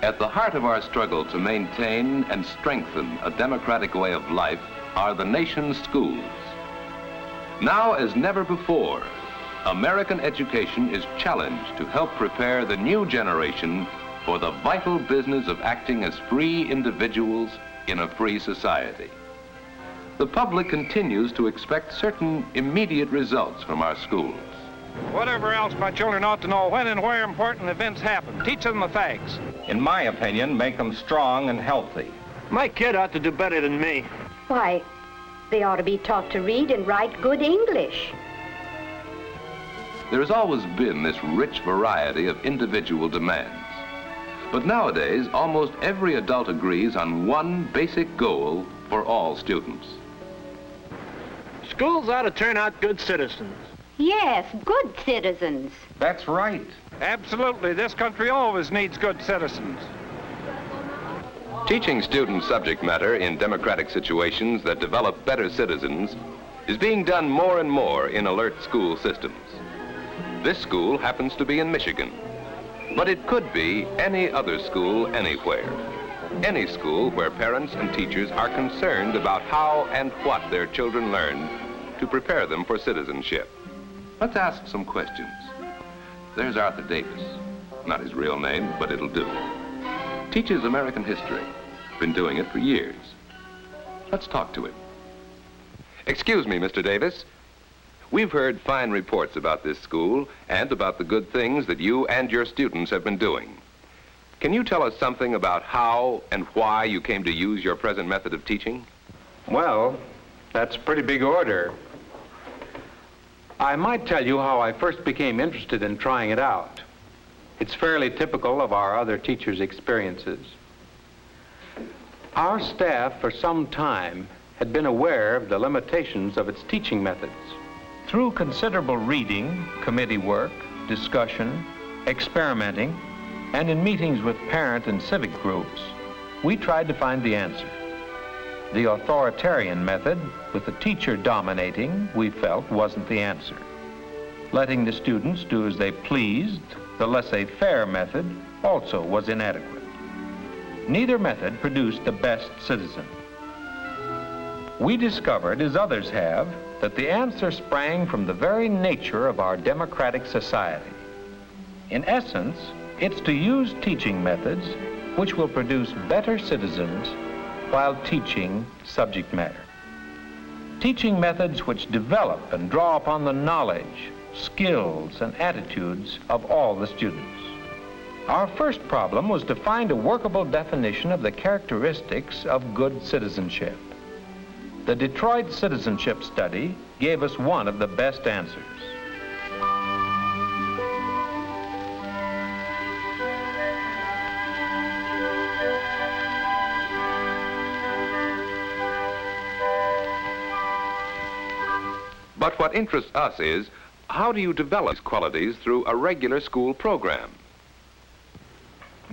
At the heart of our struggle to maintain and strengthen a democratic way of life are the nation's schools. Now as never before, American education is challenged to help prepare the new generation for the vital business of acting as free individuals in a free society. The public continues to expect certain immediate results from our schools. Whatever else, my children ought to know when and where important events happen. Teach them the facts. In my opinion, make them strong and healthy. My kid ought to do better than me. Why, they ought to be taught to read and write good English. There has always been this rich variety of individual demands. But nowadays, almost every adult agrees on one basic goal for all students. Schools ought to turn out good citizens. Yes, good citizens. That's right. Absolutely. This country always needs good citizens. Teaching students subject matter in democratic situations that develop better citizens is being done more and more in alert school systems. This school happens to be in Michigan, but it could be any other school anywhere. Any school where parents and teachers are concerned about how and what their children learn to prepare them for citizenship. Let's ask some questions. There's Arthur Davis. Not his real name, but it'll do. Teaches American history. Been doing it for years. Let's talk to him. Excuse me, Mr. Davis. We've heard fine reports about this school and about the good things that you and your students have been doing. Can you tell us something about how and why you came to use your present method of teaching? Well, that's a pretty big order. I might tell you how I first became interested in trying it out. It's fairly typical of our other teachers' experiences. Our staff for some time had been aware of the limitations of its teaching methods. Through considerable reading, committee work, discussion, experimenting, and in meetings with parent and civic groups, we tried to find the answer. The authoritarian method, with the teacher dominating, we felt wasn't the answer. Letting the students do as they pleased, the laissez-faire method, also was inadequate. Neither method produced the best citizen. We discovered, as others have, that the answer sprang from the very nature of our democratic society. In essence, it's to use teaching methods which will produce better citizens while teaching subject matter. Teaching methods which develop and draw upon the knowledge, skills, and attitudes of all the students. Our first problem was to find a workable definition of the characteristics of good citizenship. The Detroit Citizenship Study gave us one of the best answers. But what interests us is, how do you develop these qualities through a regular school program?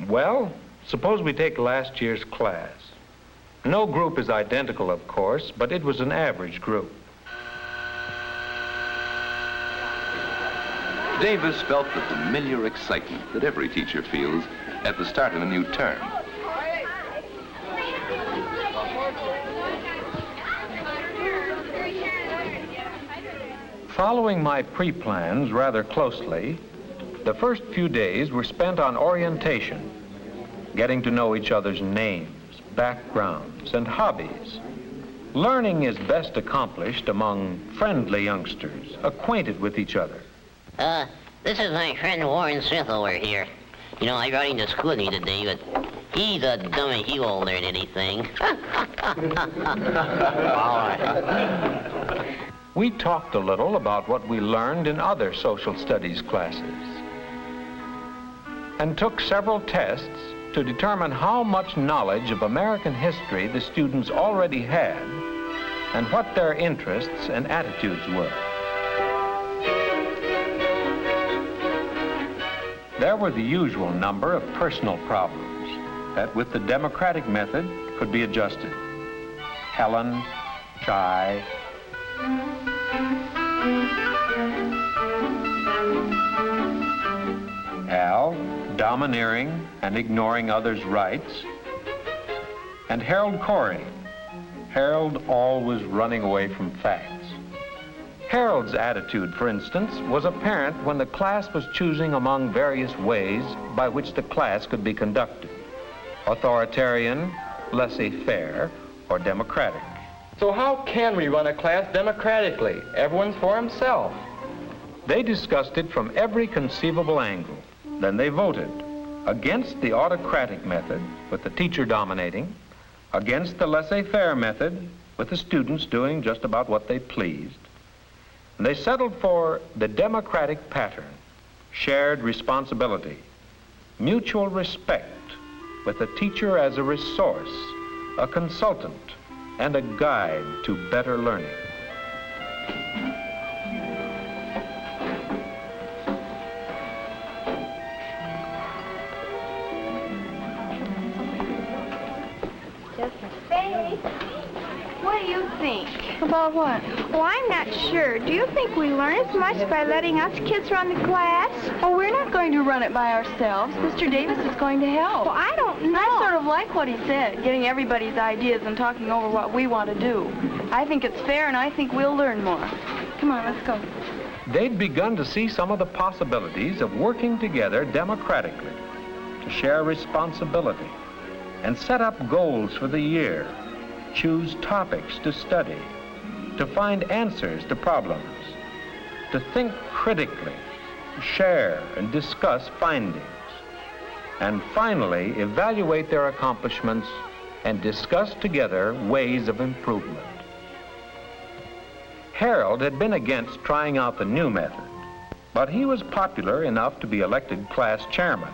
Well, suppose we take last year's class. No group is identical, of course, but it was an average group. Davis felt the familiar excitement that every teacher feels at the start of a new term. Following my pre-plans rather closely, the first few days were spent on orientation, getting to know each other's names, backgrounds, and hobbies. Learning is best accomplished among friendly youngsters, acquainted with each other. This is my friend Warren Smith over here. You know, I brought him to school with me today, but he's a dummy. He won't learn anything. All right. We talked a little about what we learned in other social studies classes and took several tests to determine how much knowledge of American history the students already had and what their interests and attitudes were. There were the usual number of personal problems that with the democratic method could be adjusted. Helen, shy, Al, domineering and ignoring others' rights, and Harold Corey, Harold always running away from facts. Harold's attitude, for instance, was apparent when the class was choosing among various ways by which the class could be conducted: authoritarian, laissez-faire, or democratic. So how can we run a class democratically? Everyone's for himself. They discussed it from every conceivable angle. Then they voted against the autocratic method, with the teacher dominating, against the laissez-faire method, with the students doing just about what they pleased. And they settled for the democratic pattern: shared responsibility, mutual respect, with the teacher as a resource, a consultant, and a guide to better learning. What do you think? About what? Oh, I'm not sure. Do you think we learn as much by letting us kids run the class? Oh, we're not going to run it by ourselves. Mr. Davis is going to help. Well, I don't know. I sort of like what he said, getting everybody's ideas and talking over what we want to do. I think it's fair, and I think we'll learn more. Come on, let's go. They'd begun to see some of the possibilities of working together democratically, to share responsibility, and set up goals for the year, choose topics to study, to find answers to problems, to think critically, share and discuss findings, and finally evaluate their accomplishments and discuss together ways of improvement. Harold had been against trying out the new method, but he was popular enough to be elected class chairman.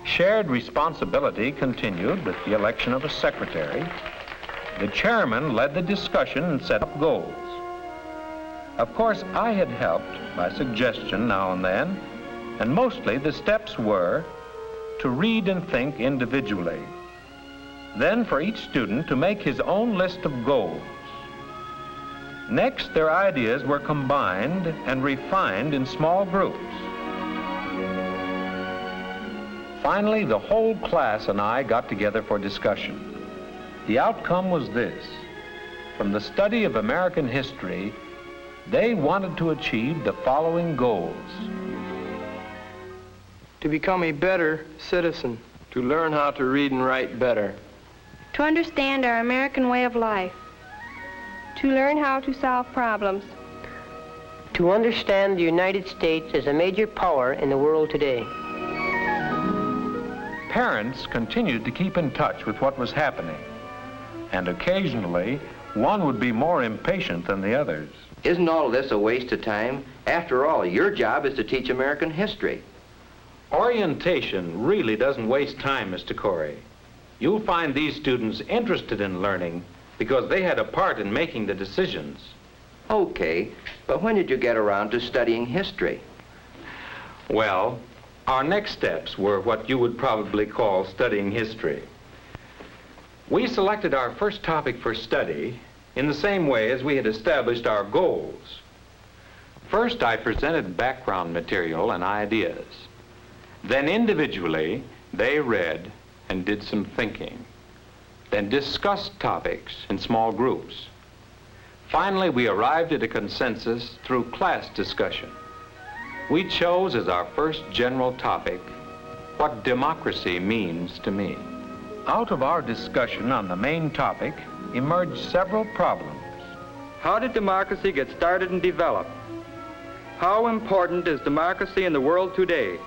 Shared responsibility continued with the election of a secretary. The chairman led the discussion and set up goals. Of course, I had helped by suggestion now and then, and mostly the steps were to read and think individually. Then for each student to make his own list of goals. Next, their ideas were combined and refined in small groups. Finally, the whole class and I got together for discussion. The outcome was this: from the study of American history, they wanted to achieve the following goals: To become a better citizen. To learn how to read and write better. To understand our American way of life. To learn how to solve problems. To understand the United States as a major power in the world today. Parents continued to keep in touch with what was happening, and occasionally one would be more impatient than the others. Isn't all of this a waste of time? After all, your job is to teach American history. Orientation really doesn't waste time, Mr. Corey. You'll find these students interested in learning because they had a part in making the decisions. Okay, but when did you get around to studying history? Well, our next steps were what you would probably call studying history. We selected our first topic for study in the same way as we had established our goals. First, I presented background material and ideas. Then individually, they read and did some thinking. Then discussed topics in small groups. Finally, we arrived at a consensus through class discussion. We chose as our first general topic what democracy means to me. Out of our discussion on the main topic emerged several problems. How did democracy get started and develop? How important is democracy in the world today?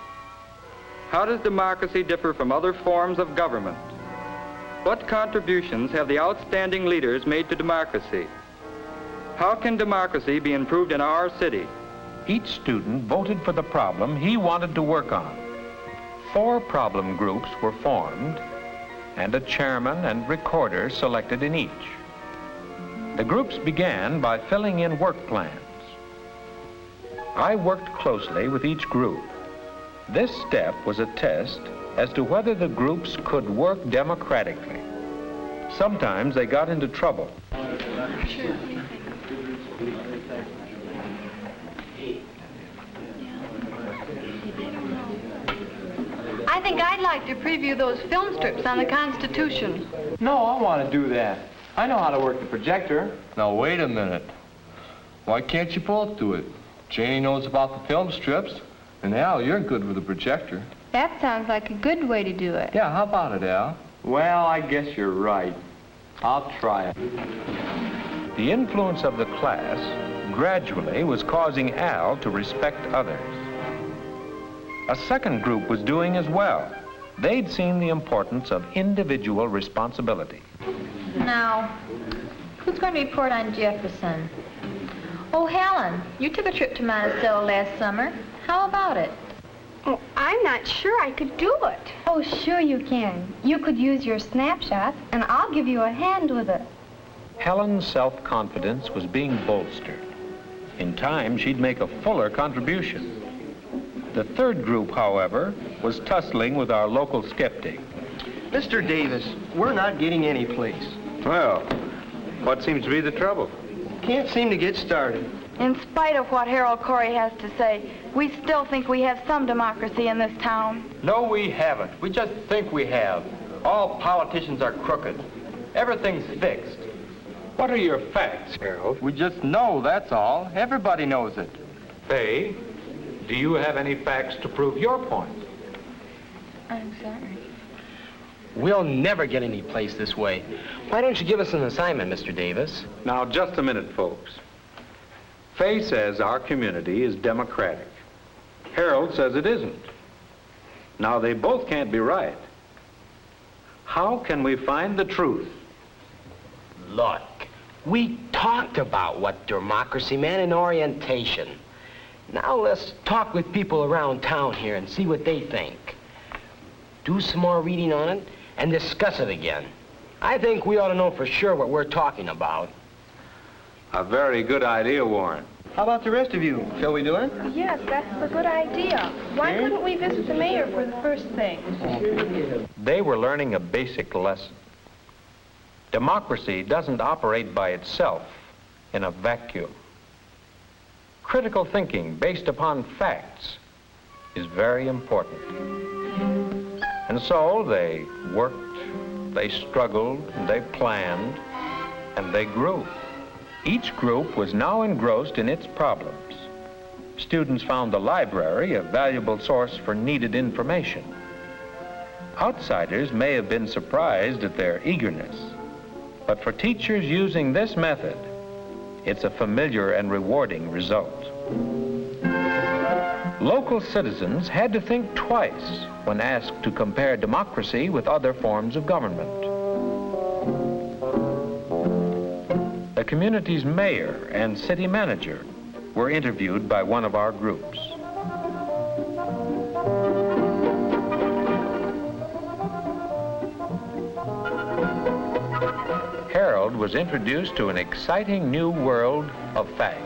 How does democracy differ from other forms of government? What contributions have the outstanding leaders made to democracy? How can democracy be improved in our city? Each student voted for the problem he wanted to work on. 4 problem groups were formed, and a chairman and recorder selected in each. The groups began by filling in work plans. I worked closely with each group. This step was a test as to whether the groups could work democratically. Sometimes they got into trouble. think I'd like to preview those film strips on the Constitution. No, I want to do that. I know how to work the projector. Now, wait a minute. Why can't you both do it? Janie knows about the film strips, and Al, you're good with the projector. That sounds like a good way to do it. Yeah, how about it, Al? Well, I guess you're right. I'll try it. The influence of the class gradually was causing Al to respect others. A second group was doing as well. They'd seen the importance of individual responsibility. Now, who's going to report on Jefferson? Oh, Helen, you took a trip to Monticello last summer. How about it? Oh, I'm not sure I could do it. Oh, sure you can. You could use your snapshots, and I'll give you a hand with it. Helen's self-confidence was being bolstered. In time, she'd make a fuller contribution. The third group, however, was tussling with our local skeptic. Mr. Davis, we're not getting any place. Well, what seems to be the trouble? Can't seem to get started. In spite of what Harold Corey has to say, we still think we have some democracy in this town. No, we haven't. We just think we have. All politicians are crooked. Everything's fixed. What are your facts, Harold? We just know, that's all. Everybody knows it. Faye, do you have any facts to prove your point? I'm sorry. We'll never get any place this way. Why don't you give us an assignment, Mr. Davis? Now, just a minute, folks. Faye says our community is democratic. Harold says it isn't. Now, they both can't be right. How can we find the truth? Look, we talked about what democracy meant in orientation. Now let's talk with people around town here and see what they think. Do some more reading on it and discuss it again. I think we ought to know for sure what we're talking about. A very good idea, Warren. How about the rest of you? Shall we do it? Yes, that's a good idea. Why couldn't we visit the mayor for the first thing? They were learning a basic lesson. Democracy doesn't operate by itself in a vacuum. Critical thinking based upon facts is very important. And so they worked, they struggled, they planned, and they grew. Each group was now engrossed in its problems. Students found the library a valuable source for needed information. Outsiders may have been surprised at their eagerness, but for teachers using this method, it's a familiar and rewarding result. Local citizens had to think twice when asked to compare democracy with other forms of government. The community's mayor and city manager were interviewed by one of our groups. Harold was introduced to an exciting new world of facts.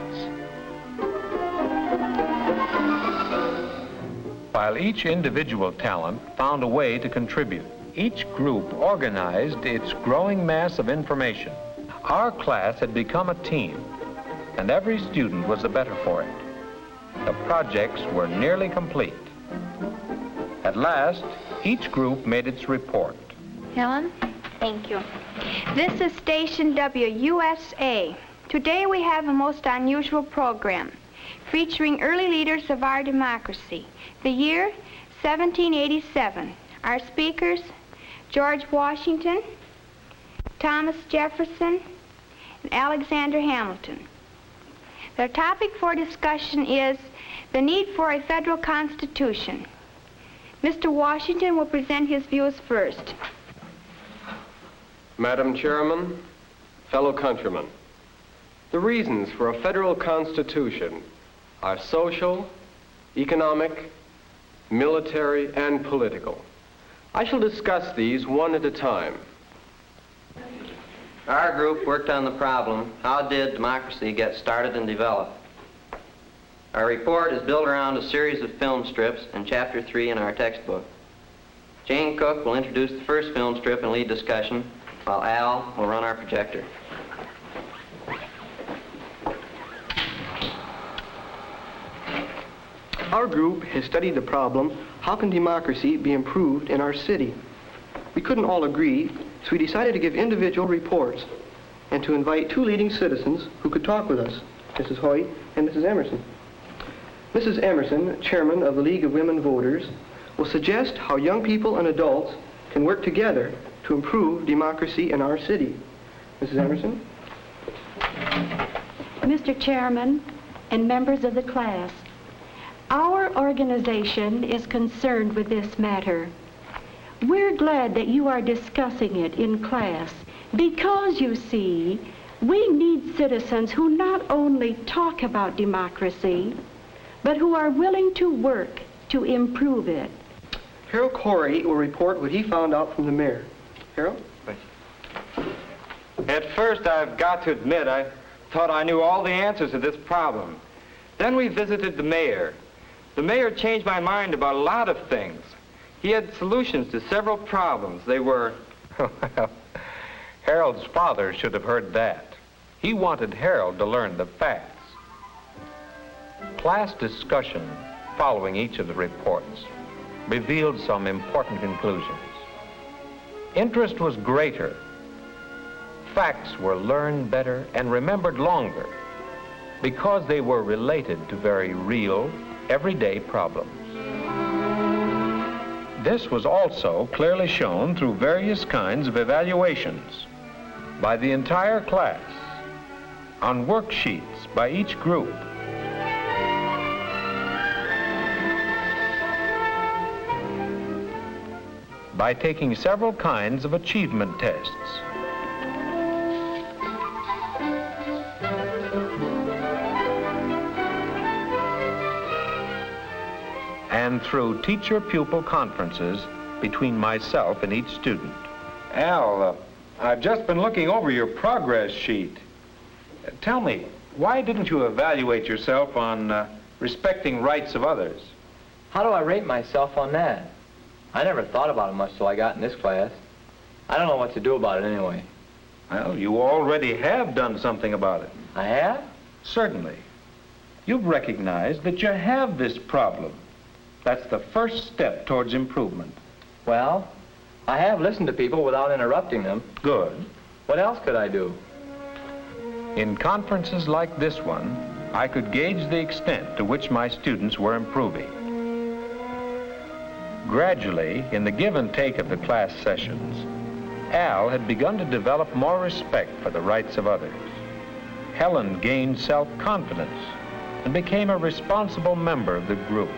While each individual talent found a way to contribute, each group organized its growing mass of information. Our class had become a team, and every student was the better for it. The projects were nearly complete. At last, each group made its report. Helen? Thank you. This is Station WUSA. Today we have a most unusual program featuring early leaders of our democracy. The year, 1787. Our speakers, George Washington, Thomas Jefferson, and Alexander Hamilton. The topic for discussion is the need for a federal constitution. Mr. Washington will present his views first. Madam Chairman, fellow countrymen, the reasons for a federal constitution are social, economic, military, and political. I shall discuss these one at a time. Our group worked on the problem, how did democracy get started and develop? Our report is built around a series of film strips in Chapter 3 in our textbook. Jane Cook will introduce the first film strip and lead discussion, while Al will run our projector. Our group has studied the problem, how can democracy be improved in our city? We couldn't all agree, so we decided to give individual reports and to invite two leading citizens who could talk with us, Mrs. Hoyt and Mrs. Emerson. Mrs. Emerson, chairman of the League of Women Voters, will suggest how young people and adults can work together to improve democracy in our city. Mrs. Emerson? Mr. Chairman and members of the class, our organization is concerned with this matter. We're glad that you are discussing it in class because, you see, we need citizens who not only talk about democracy, but who are willing to work to improve it. Harold Corey will report what he found out from the mayor. Harold? At first, I've got to admit, I thought I knew all the answers to this problem. Then we visited the mayor. The mayor changed my mind about a lot of things. He had solutions to several problems. They were... Well, Harold's father should have heard that. He wanted Harold to learn the facts. Class discussion following each of the reports revealed some important conclusions. Interest was greater. Facts were learned better and remembered longer because they were related to very real, everyday problems. This was also clearly shown through various kinds of evaluations by the entire class, on worksheets by each group, by taking several kinds of achievement tests. And through teacher-pupil conferences between myself and each student. Al, I've just been looking over your progress sheet. Tell me, why didn't you evaluate yourself on respecting rights of others? How do I rate myself on that? I never thought about it much till I got in this class. I don't know what to do about it anyway. Well, you already have done something about it. I have? Certainly. You've recognized that you have this problem. That's the first step towards improvement. Well, I have listened to people without interrupting them. Good. What else could I do? In conferences like this one, I could gauge the extent to which my students were improving. Gradually, in the give and take of the class sessions, Al had begun to develop more respect for the rights of others. Helen gained self-confidence and became a responsible member of the group.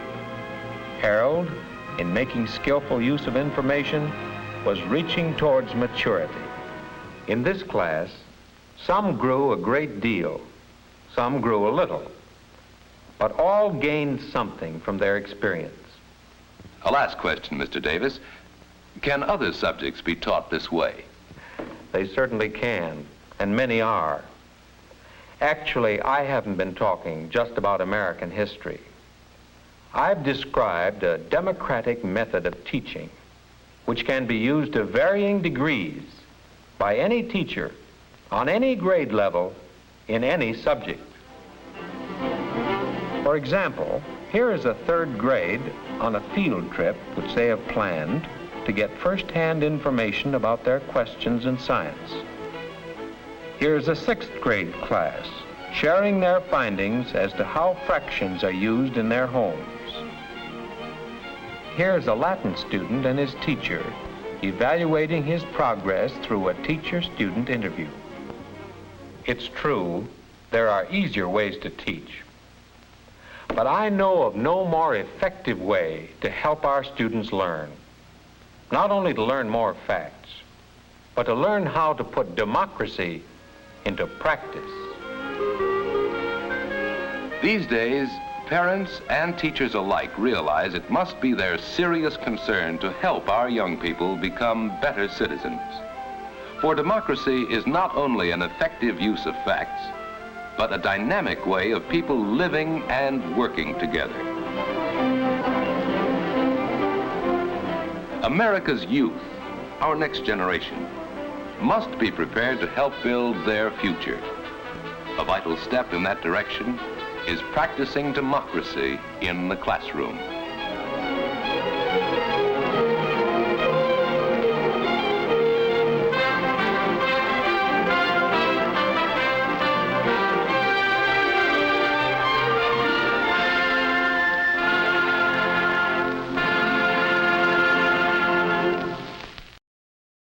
Harold, in making skillful use of information, was reaching towards maturity. In this class, some grew a great deal, some grew a little, but all gained something from their experience. A last question, Mr. Davis. Can other subjects be taught this way? They certainly can, and many are. Actually, I haven't been talking just about American history. I've described a democratic method of teaching which can be used to varying degrees by any teacher on any grade level in any subject. For example, here is a third grade on a field trip which they have planned to get first-hand information about their questions in science. Here's a sixth grade class sharing their findings as to how fractions are used in their homes. Here's a Latin student and his teacher evaluating his progress through a teacher-student interview. It's true, there are easier ways to teach, but I know of no more effective way to help our students learn. Not only to learn more facts, but to learn how to put democracy into practice. These days, parents and teachers alike realize it must be their serious concern to help our young people become better citizens. For democracy is not only an effective use of facts, but a dynamic way of people living and working together. America's youth, our next generation, must be prepared to help build their future. A vital step in that direction is practicing democracy in the classroom.